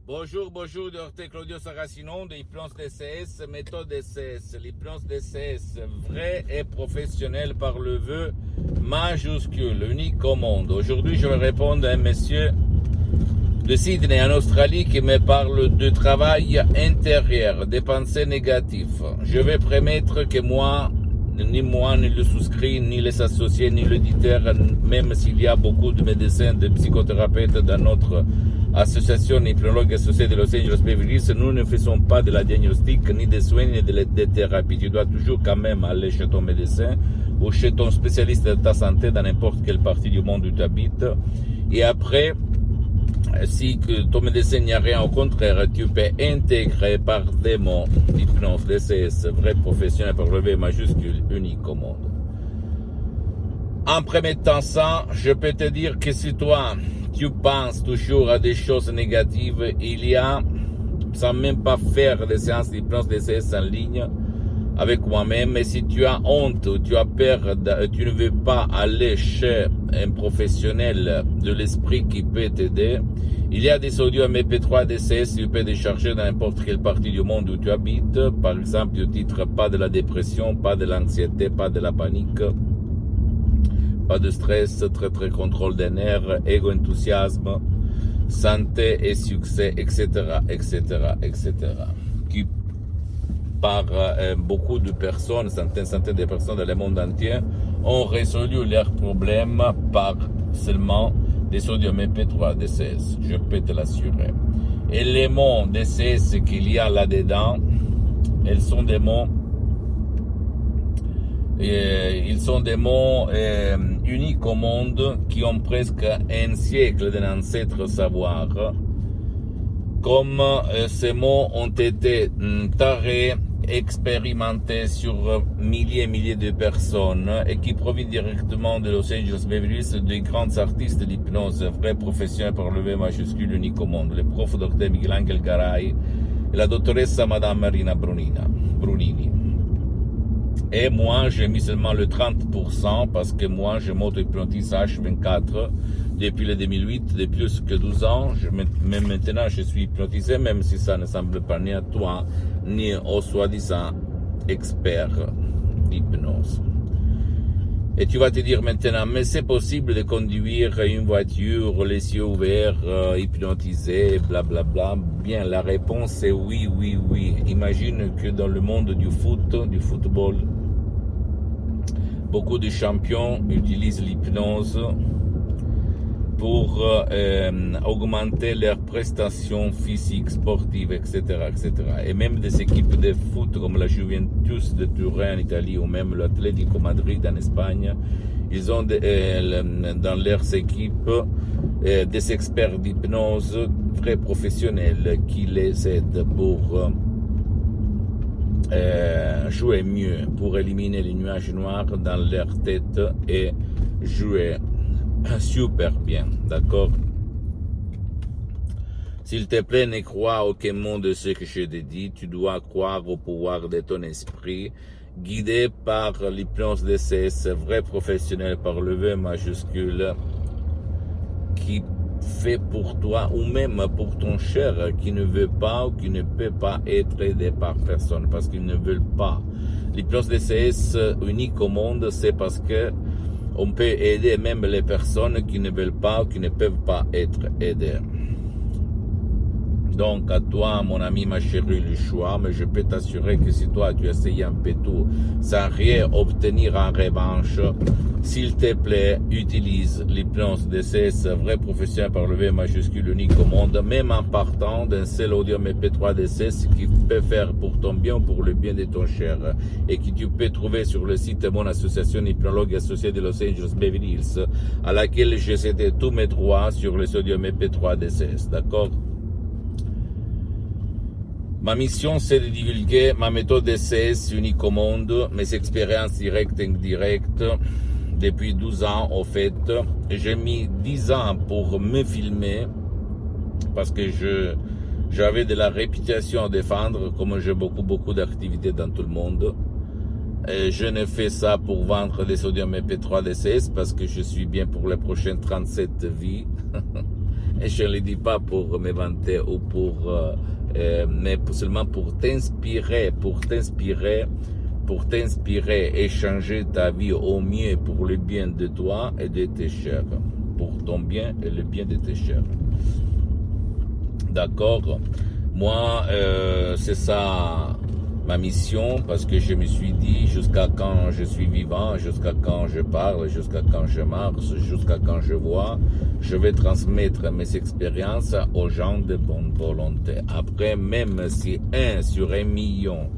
Bonjour, bonjour, Dr Claudio Saracino de l'hypnose DCS, méthode DCS. L'hypnose DCS, vrai et professionnel par le vœu majuscule, unique au monde. Aujourd'hui, je vais répondre à un monsieur de Sydney en Australie qui me parle de travail intérieur, des pensées négatives. Je vais promettre que ni le souscrit, ni les associés, ni l'éditeur, même s'il y a beaucoup de médecins, de psychothérapeutes dans notre association hypnologue associée de Los Angeles Beverly Hills, nous ne faisons pas de la diagnostic, ni des soins, ni de thérapie. Tu dois toujours quand même aller chez ton médecin ou chez ton spécialiste de ta santé dans n'importe quelle partie du monde où tu habites. Et après, si ton médecin n'y a rien, au contraire, tu peux intégrer par des mots l'hypnose DCS, vrai professionnel par le V majuscule, unique au monde. En permettant ça, je peux te dire que si toi, tu penses toujours à des choses négatives, il y a, sans même pas faire des séances d'hypnose DCS en ligne avec moi-même, et si tu as honte ou tu as peur, tu ne veux pas aller chez un professionnel de l'esprit qui peut t'aider, il y a des audios MP3 DCS que tu peux décharger dans n'importe quelle partie du monde où tu habites. Par exemple, du titre pas de la dépression, pas de l'anxiété, pas de la panique, pas de stress, très contrôle des nerfs, égo-enthousiasme, santé et succès, etc., qui par beaucoup de personnes, centaines de personnes dans le monde entier, ont résolu leurs problèmes par seulement des audios MP3 DCS, je peux te l'assurer. Et les mots DCS qu'il y a là-dedans, ils sont des mots uniques au monde qui ont presque un siècle d'ancêtre savoir. Comme ces mots ont été tarés, expérimentés sur milliers et milliers de personnes et qui proviennent directement de Los Angeles Beverly Hills, des grands artistes de l'hypnose, vrais professionnels par le V majuscule unique au monde, le prof Dr Miguel Angel Garay et la doctoressa Madame Marina Brunini. Et moi, j'ai mis seulement le 30% parce que moi, je m'auto-hypnotise H24 depuis le 2008, depuis plus que 12 ans. Même maintenant, je suis hypnotisé, même si ça ne semble pas ni à toi, ni au soi-disant expert d'hypnose. Et tu vas te dire maintenant, mais c'est possible de conduire une voiture, les yeux ouverts, hypnotisé, blablabla. Bien, la réponse est oui. Imagine que dans le monde du football, beaucoup de champions utilisent l'hypnose pour augmenter leurs prestations physiques, sportives, etc. Et même des équipes de foot comme la Juventus de Turin en Italie ou même l'Atlético Madrid en Espagne, ils ont dans leurs équipes des experts d'hypnose très professionnels qui les aident pour jouer mieux, pour éliminer les nuages noirs dans leur tête et jouer super bien, d'accord? S'il te plaît, ne crois aucun mot de ce que je te dis. Tu dois croire au pouvoir de ton esprit, guidé par l'hypnose DCS, vrai professionnel par le V majuscule, qui fait pour toi ou même pour ton cher qui ne veut pas ou qui ne peut pas être aidé par personne parce qu'ils ne veulent pas. L'hypnose DCS unique au monde, c'est parce que on peut aider même les personnes qui ne veulent pas ou qui ne peuvent pas être aidées. Donc à toi, mon ami, ma chérie, le choix, mais je peux t'assurer que si toi tu essayes un peu tout sans rien obtenir en revanche, s'il te plaît, utilise l'hypnose DCS, vrai professionnel par le V majuscule unique au monde, même en partant d'un seul audio MP3 DCS qui peut faire pour ton bien ou pour le bien de ton cher et que tu peux trouver sur le site de mon association hypnologue associée de Los Angeles Beverly Hills, à laquelle j'ai cédé tous mes droits sur les audios MP3 DCS, d'accord? Ma mission, c'est de divulguer ma méthode DCS unique au monde, mes expériences directes et indirectes depuis 12 ans, au fait. J'ai mis 10 ans pour me filmer parce que j'avais de la réputation à défendre, comme j'ai beaucoup d'activités dans tout le monde. Et je ne fais ça pour vendre des audios MP3 DCS parce que je suis bien pour les prochaines 37 vies. Et je ne le dis pas pour me vanter ou mais seulement pour t'inspirer, et changer ta vie au mieux pour le bien de toi et de tes chers. Pour ton bien et le bien de tes chers. D'accord? Moi, c'est ça ma mission, parce que je me suis dit, jusqu'à quand je suis vivant, jusqu'à quand je parle, jusqu'à quand je marche, jusqu'à quand je vois, je vais transmettre mes expériences aux gens de bonne volonté. Après, même si 1 sur 1 million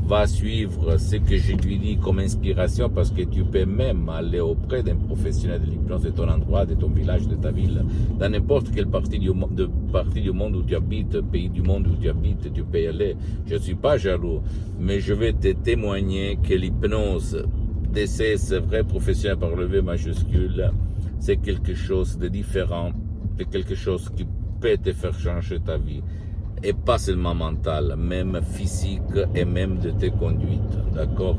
va suivre ce que je lui dis comme inspiration, parce que tu peux même aller auprès d'un professionnel de l'hypnose de ton endroit, de ton village, de ta ville, dans n'importe quelle partie du monde où tu habites, pays du monde où tu habites, tu peux y aller. Je ne suis pas jaloux, mais je vais te témoigner que l'hypnose DCS, vrai professionnel par le V majuscule, c'est quelque chose de différent, c'est quelque chose qui peut te faire changer ta vie. Et pas seulement mental, même physique et même de tes conduites, d'accord?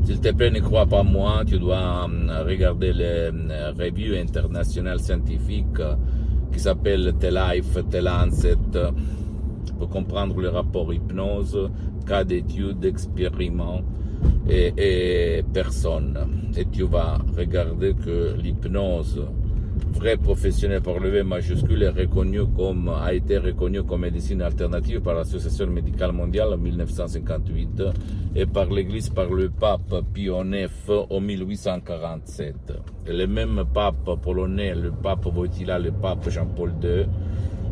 S'il te plaît, ne crois pas moi, tu dois regarder les reviews internationales scientifiques qui s'appellent The Life, The Lancet, pour comprendre le rapport hypnose, cas d'études, expériments et personnes. Et tu vas regarder que l'hypnose vrai professionnel par le V majuscule a été reconnu comme médecine alternative par l'Association médicale mondiale en 1958 et par l'Église par le pape Pie IX en 1847. Et le même pape polonais, le pape Wojtyła, le pape Jean-Paul II,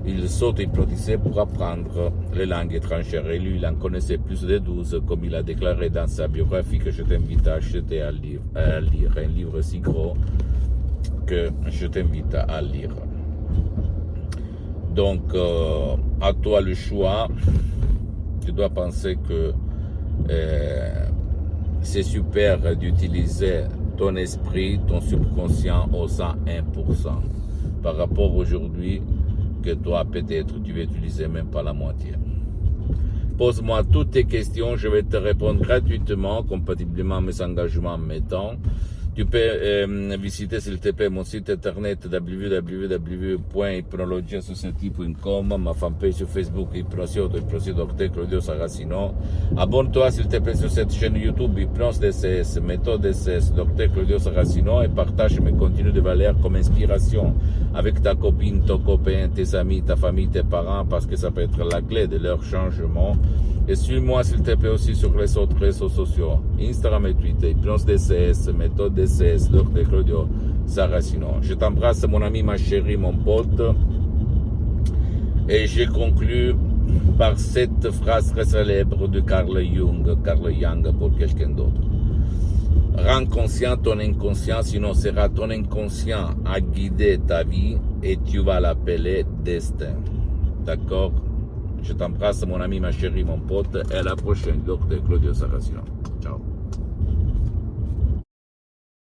il s'auto-hypnotisait pour apprendre les langues étrangères. Et lui, il en connaissait plus de 12, comme il a déclaré dans sa biographie que je t'invite à acheter à lire. Un livre si gros que je t'invite à lire. Donc, à toi le choix. Tu dois penser que c'est super d'utiliser ton esprit, ton subconscient au 101%. Par rapport aujourd'hui, que toi, peut-être, tu vas utiliser même pas la moitié. Pose-moi toutes tes questions, je vais te répondre gratuitement, compatiblement à mes engagements en mes temps. Tu peux visiter, s'il te plaît, mon site internet www.hypnologiassociative.com, ma fanpage sur Facebook, Hypnosio Dr Claudio Saracino. Abonne-toi, s'il te plaît, sur cette chaîne YouTube, Hypnose DCS, méthode DCS, Dr Claudio Saracino, et partage mes contenus de valeur comme inspiration avec ta copine, ton copain, tes amis, ta famille, tes parents, parce que ça peut être la clé de leur changement. Et suis-moi, s'il te plaît, aussi sur les autres réseaux sociaux, Instagram et Twitter, Hypnose DCS, méthode DCS, Dr Claudio Saracino. Je t'embrasse, mon ami, ma chérie, mon pote. Et je conclus par cette phrase très célèbre de Carl Jung pour quelqu'un d'autre. Rends conscient ton inconscient, sinon sera ton inconscient à guider ta vie et tu vas l'appeler destin. D'accord? Je t'embrasse, mon ami, ma chérie, mon pote, et à la prochaine, Dr Claudio Saracino.